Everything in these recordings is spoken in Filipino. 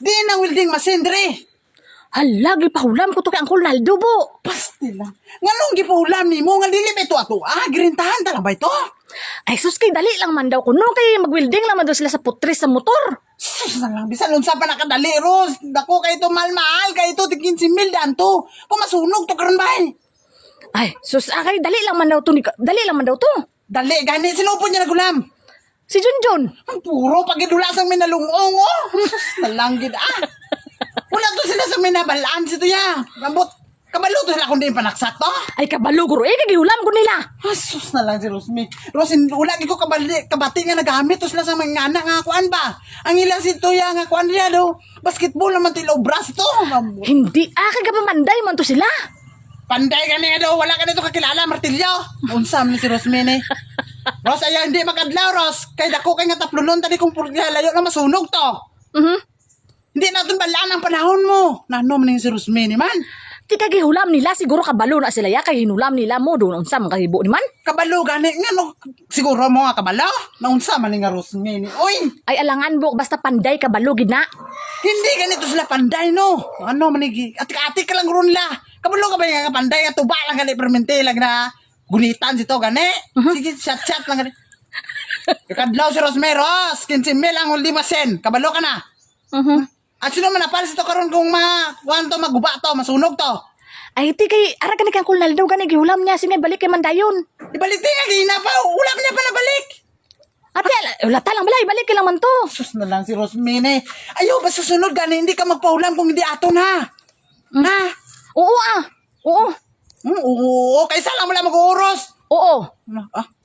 Di na welding machine dre. Hala, gipahulam ko to kay Uncle Naldo bo. Pasti lang. Nganong gipulam ni mo nga dili ito ato. Girintahan ta lang ba ito? Ay sus, kay dali lang man daw kuno kay mag-welding lang man daw sila sa putris sa motor. Sus na lang. Bisan unsa pa nakadali, Ros. Dako kay ito mahal-mahal. Kay ito tigin si Mil danto. Kung masunog to karon ba? Ay, sus, kay dali lang man daw to. Dali lang man daw to. Dali, gani. Sinupon niya nagulam. Si Junjun. Ang puro pagidula sa minalungong, oh. Sus na lang gid, Wala to sila sa minabalaan sito ya. Gambot. Kabalo to sila kung di panaksak to. Ay, kabalo guro. Kagihulam ko nila. Sus na lang si Rosmi. Rosin, wala ko kabati nga nagamit to sila sa mga anak nga kuan ba. Ang ilang si Tuya nga kuan niya do. Basketball naman to ilobras to. Hindi. Kagapamanday man to sila. Panday ka niya do. Wala ka nito kakilala, Martilyo. Unsam ni si Rosmi ni. Ros, ayaw hindi makadlaw, Ros. Kay dako kay nga taplulon tadi kung layo na masunog to. Hindi natin balaan ang panahon mo. Nanom na si Rosmi ni man. Di kagihulam nila. Siguro kabalo na sila ya. Kay hinulam nila mo. Doon unsa makahibo ni man. Kabalo gani nga no. Siguro mo nga kabalo. Naunsa man nga Rosmi ni. Oy! Ay, alangan bo. Basta panday kabalo gid na. Hindi ganito sila panday no. Ano manigi? Atik-atik ka lang ron la. Kabalo ka ba nga panday? Tuba lang gani permente lang na gunitan sito gani. Sige, chat-chat lang gani. Kadlaw si Rosmi, Ros. 15,000 ang uldimasen. Kabalo ka na. At sino man napalis ito karon kung wanto maguba to, masunog to. Ay, ti kay ara ka ni kang Naldo ka gihulam niya. Sini balik kay Mandayon. Ibalik din nga, gina pa. Ulam niya pa nabalik. Ate, wala lang bala. Ibalik ka lang man to. Sus na lang si Rosmine. Ayaw ba susunod gani, hindi ka magpaulam kung hindi ato na. Ha? Oo Oo. Oo, kaysa lang mo lang mag-uuros. Oo.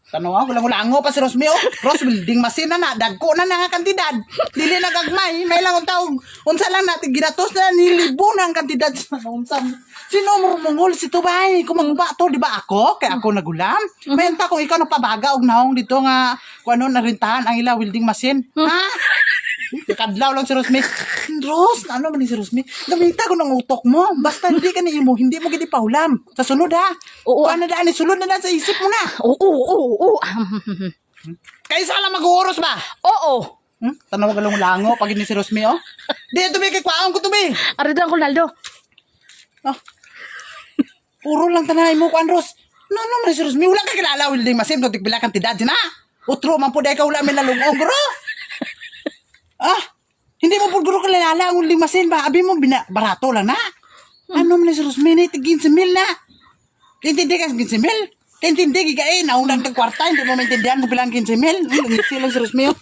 Tanaw, walang-walango pa si Rosmi. Ros, building machine na dagko na nga kantidad. Dili na gagmay, may lang taog. Unsa lang natin ginatos na nilibo na ang kantidad. Unsa? Sino mo mungol si Tubay? Kung magba to, di ba ako? Kaya ako nagulam. May enta kung ikaw napabaga og naong dito nga kung ano narintahan ang ila welding machine. Ha? Kadlaw lang si Rosmi. Ros, ano man ni si Rosmi? Gamita ko ng utok mo. Basta hindi ka niimo, hindi mo gidi paulam. Sa sunod ha. Oo. Paano daan ni sulod na lang sa isip mo na. Oo. Kaysa lang mag-uuros ba? Oo. Tanaw galong lango pag ni si Rosmi, oh. Di ito may kikwaon ko to, be. Ara daw Uncle Naldo. Puro lang tanay mo, kuan Ros. No, man si Rosmi. Wala ka kilala, welding machine. Kung tigpila kantidad, sina. Utro, man po dahil ka wala may nalungong, bro. Hindi mo po guro kilala ang welding machine ba? Abi mo, barato lang na. Ano man si Rosmi, tigin si Mil na. Kintindi ka 15,000? Kintindi, gigain. Naunang tagkwarta, hindi mo maintindihan kung bilang 15,000. Ngisi lang si Rosmi, oh.